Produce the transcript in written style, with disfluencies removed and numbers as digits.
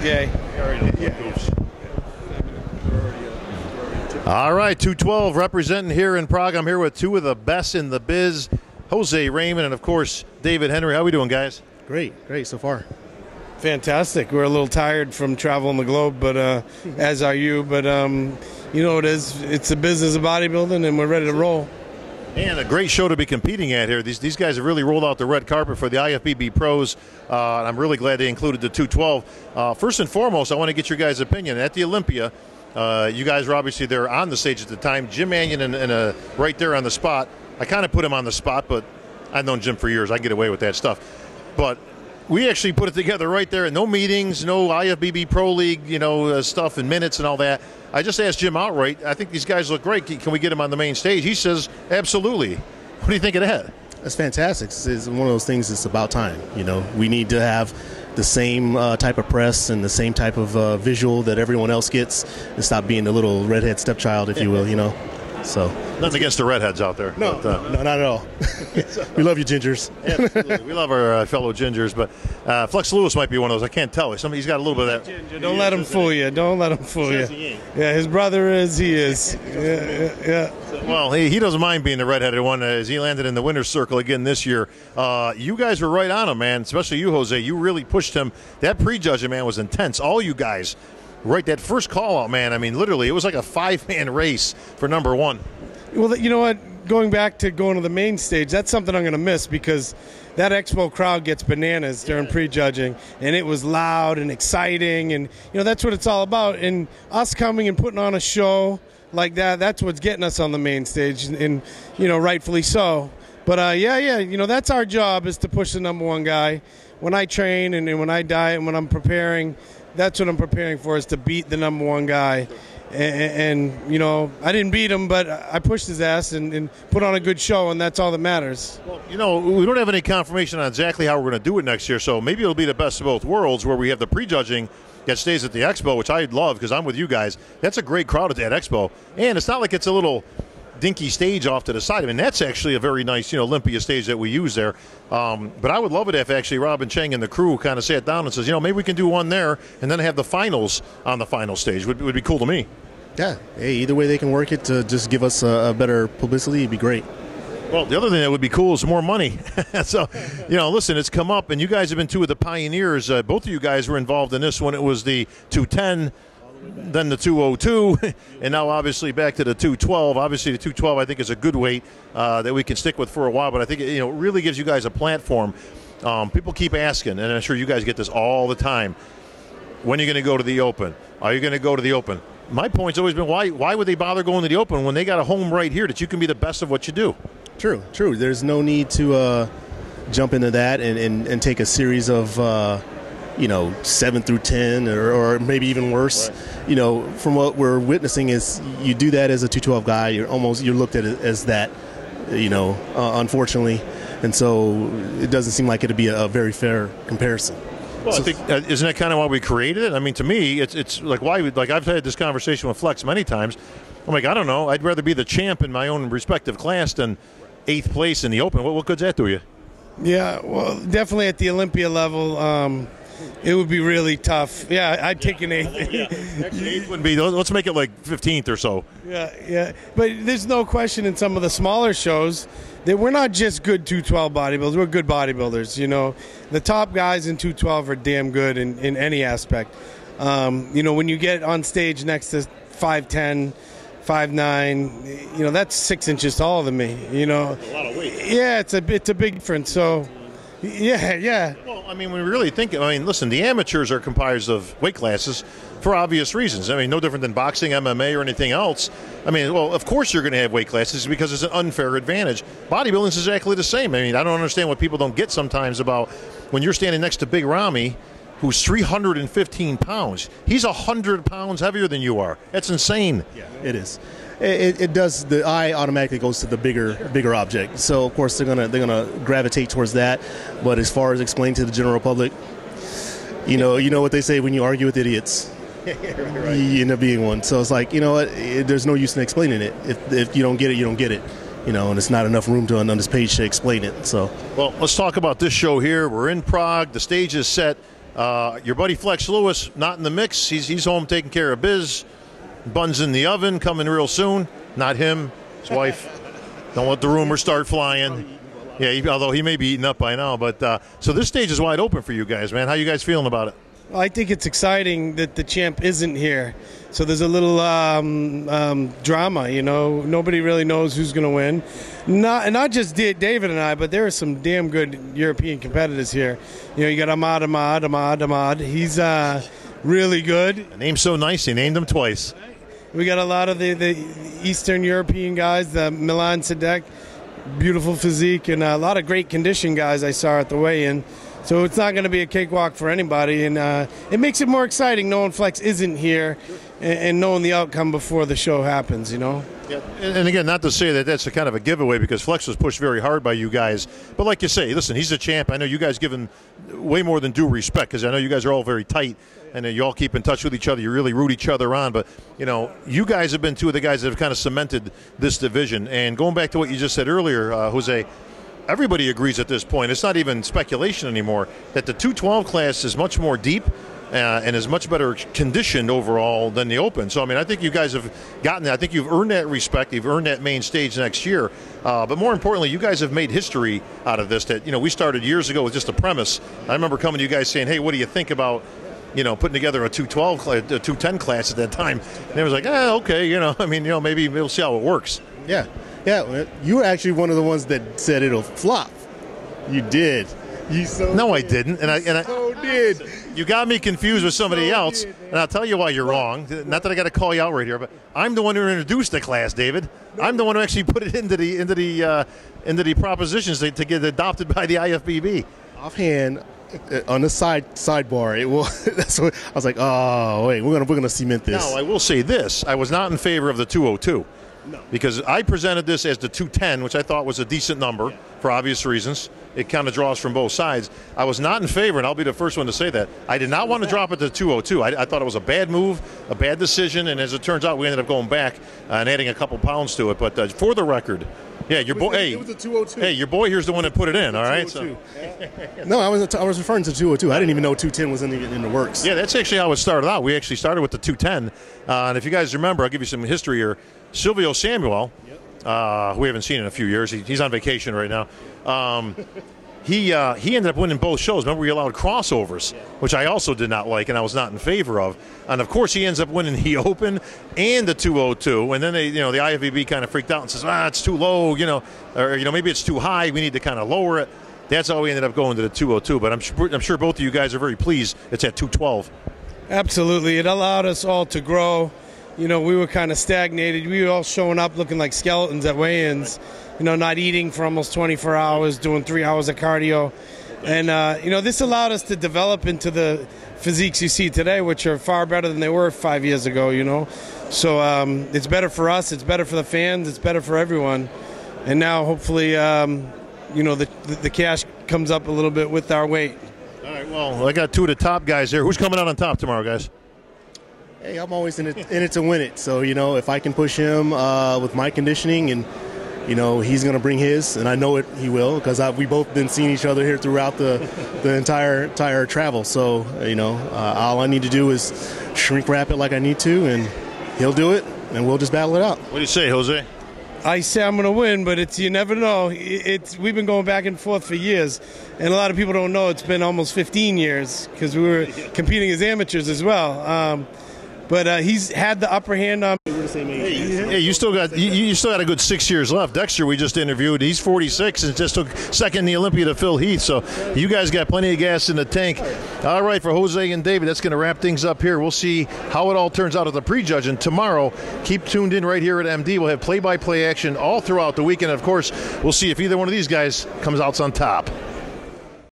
gay. All right, 212 representing here in Prague. I'm here with two of the best in the biz, Jose Raymond and, of course, David Henry. How we doing, guys? Great so far. Fantastic. We're a little tired from traveling the globe, but as are you. But you know it is. It's the business of bodybuilding, and we're ready to roll. And a great show to be competing at here. These guys have really rolled out the red carpet for the IFBB pros. And I'm really glad they included the 212. First and foremost, I want to get your guys' opinion. At the Olympia, you guys were obviously there on the stage at the time. Jim Mannion and right there on the spot. I kind of put him on the spot, but I've known Jim for years. I get away with that stuff. But we actually put it together right there. No meetings, no IFBB Pro League, stuff and minutes and all that. I just asked Jim outright, I think these guys look great. Can we get them on the main stage? He says, absolutely. What do you think of that? That's fantastic. It's one of those things that's about time. We need to have the same type of press and the same type of visual that everyone else gets and stop being the little redhead stepchild, if you will, So nothing against the redheads out there. No, no, not at all. We love you, gingers. Absolutely. We love our fellow gingers, but Flex Lewis might be one of those. I can't tell. He's got a little bit of that. Ginger. Don't let him fool you. Don't let him fool you. Yeah, his brother is. He is. Yeah. Well, he doesn't mind being the redheaded one as he landed in the winner's circle again this year. You guys were right on him, man, especially you, Jose. You really pushed him. That prejudging, man, was intense. All you guys. Right, that first call-out, man, I mean, literally, it was like a five-man race for number one. Well, you know what? Going back to going to the main stage, that's something I'm going to miss because that Expo crowd gets bananas during prejudging, and it was loud and exciting, and, that's what it's all about. And us coming and putting on a show like that, that's what's getting us on the main stage, and rightfully so. But, that's our job is to push the number one guy. When I train and when I diet and when I'm preparing, that's what I'm preparing for, is to beat the number one guy. And I didn't beat him, but I pushed his ass and put on a good show, and that's all that matters. Well, we don't have any confirmation on exactly how we're going to do it next year, so maybe it'll be the best of both worlds where we have the prejudging that stays at the Expo, which I love because I'm with you guys. That's a great crowd at that Expo. And it's not like it's a little dinky stage off to the side. I mean, that's actually a very nice, Olympia stage that we use there. But I would love it if actually Robin Cheng and the crew kind of sat down and says, maybe we can do one there and then have the finals on the final stage. Would be cool to me. Yeah. Hey, either way they can work it to just give us a better publicity, it'd be great. Well, the other thing that would be cool is more money. So, listen, it's come up, and you guys have been two of the pioneers. Both of you guys were involved in this one. It was the 210. Then the 202, and now obviously back to the 212. Obviously, the 212 I think is a good weight that we can stick with for a while. But I think it really gives you guys a platform. People keep asking, and I'm sure you guys get this all the time. When are you going to go to the Open? Are you going to go to the Open? My point's always been why would they bother going to the Open when they got a home right here that you can be the best of what you do? True. There's no need to jump into that and take a series of 7 through 10 or maybe even worse. Right. From what we're witnessing is you do that as a 212 guy, you're looked at as that, unfortunately. And so it doesn't seem like it'd be a very fair comparison. Well, I think, isn't that kind of why we created it? I mean, to me, it's like why I've had this conversation with Flex many times. I'm like, I don't know. I'd rather be the champ in my own respective class than 8th place in the Open. What good's that do you? Yeah, well, definitely at the Olympia level, it would be really tough. Yeah, I'd take an 8th. Actually, 8th wouldn't be. Let's make it like 15th or so. Yeah. But there's no question in some of the smaller shows that we're not just good 212 bodybuilders. We're good bodybuilders. The top guys in 212 are damn good in any aspect. When you get on stage next to 5'10", 5'9", that's 6 inches taller than me. A lot of weight. Yeah, it's a big difference. So. Yeah. Well, I mean, when we really think, listen, the amateurs are comprised of weight classes for obvious reasons. I mean, no different than boxing, MMA, or anything else. I mean, well, of course you're going to have weight classes because it's an unfair advantage. Bodybuilding is exactly the same. I mean, I don't understand what people don't get sometimes about when you're standing next to Big Ramy, who's 315 pounds. He's 100 pounds heavier than you are. That's insane. Yeah, it is. It does. The eye automatically goes to the bigger object. So of course they're gonna gravitate towards that. But as far as explaining to the general public, you know what they say when you argue with idiots, right. You end up being one. So it's like there's no use in explaining it. If you don't get it, you don't get it. And it's not enough room on this page to explain it. So well, let's talk about this show here. We're in Prague. The stage is set. Your buddy Flex Lewis, not in the mix. He's home taking care of biz. Buns in the oven, coming real soon. Not him, his wife. Don't let the rumors start flying. Yeah, although he may be eaten up by now. But so this stage is wide open for you guys, man. How you guys feeling about it? Well, I think it's exciting that the champ isn't here. So there's a little drama, you know. Nobody really knows who's going to win. Not just David and I, but there are some damn good European competitors here. You know, you got Ahmad. He's really good. The name's so nice, he named him twice. We got a lot of the Eastern European guys, the Milan Sadek, beautiful physique, and a lot of great condition guys I saw at the weigh-in. So it's not going to be a cakewalk for anybody, and it makes it more exciting knowing Flex isn't here and knowing the outcome before the show happens, you know? Yeah. And again, not to say that that's a kind of a giveaway because Flex was pushed very hard by you guys. But like you say, listen, he's a champ. I know you guys give him way more than due respect because I know you guys are all very tight and you all keep in touch with each other. You really root each other on. But, you know, you guys have been two of the guys that have kind of cemented this division. And going back to what you just said earlier, Jose, everybody agrees at this point, it's not even speculation anymore, that the 212 class is much more deep and is much better conditioned overall than the open. So, I mean, I think you guys have gotten that. I think you've earned that respect. You've earned that main stage next year. But more importantly, you guys have made history out of this that, you know, we started years ago with just a premise. I remember coming to you guys saying, hey, what do you think about, you know, putting together a 212 class, a 210 class at that time? And it was like, okay, you know, I mean, you know, maybe we'll see how it works. Yeah. Yeah, you were actually one of the ones that said it'll flop. You did. I didn't. And I did. You got me confused with somebody else, and I'll tell you why you're wrong. Not that I got to call you out right here, but I'm the one who introduced the class, David. I'm the one who actually put it into the propositions to get adopted by the IFBB. Offhand, on the sidebar, it will. That's what I was like. Oh wait, we're gonna cement this. Now I will say this: I was not in favor of the 202. No. Because I presented this as the 210, which I thought was a decent number for obvious reasons. It kind of draws from both sides. I was not in favor, and I'll be the first one to say that. I did not want to drop it to 202. I thought it was a bad move, a bad decision, and as it turns out, we ended up going back and adding a couple pounds to it. But for the record, yeah, your boy. Hey, it was a 202. Hey, your boy here's the one that put it in. All right. So. No, I was referring to 202. I didn't even know 210 was in the works. Yeah, that's actually how it started out. We actually started with the 210, and if you guys remember, I'll give you some history here. Silvio Samuel, who we haven't seen in a few years. He's on vacation right now. He ended up winning both shows. Remember, we allowed crossovers, which I also did not like and I was not in favor of. And of course, he ends up winning the Open and the 202. And then the IFBB kind of freaked out and says, it's too low, or maybe it's too high. We need to kind of lower it. That's how we ended up going to the 202. But I'm sure both of you guys are very pleased it's at 212. Absolutely, it allowed us all to grow. You know, we were kind of stagnated. We were all showing up looking like skeletons at weigh-ins, not eating for almost 24 hours, doing 3 hours of cardio. And, this allowed us to develop into the physiques you see today, which are far better than they were 5 years ago, So it's better for us, it's better for the fans, it's better for everyone. And now, hopefully, the cash comes up a little bit with our weight. All right, well, I got two of the top guys there. Who's coming out on top tomorrow, guys? Hey, I'm always in it to win it. So, if I can push him with my conditioning and, he's going to bring his, and I know he will because we've both been seeing each other here throughout the entire travel. So, all I need to do is shrink wrap it like I need to, and he'll do it, and we'll just battle it out. What do you say, Jose? I say I'm going to win, but you never know. We've been going back and forth for years, and a lot of people don't know it's been almost 15 years because we were competing as amateurs as well. But he's had the upper hand on. Hey, you still got a good 6 years left. Dexter, we just interviewed. He's 46 and just took second in the Olympia to Phil Heath. So you guys got plenty of gas in the tank. All right, for Jose and David, that's going to wrap things up here. We'll see how it all turns out at the prejudging tomorrow. Keep tuned in right here at MD. We'll have play-by-play action all throughout the weekend. Of course, we'll see if either one of these guys comes out on top.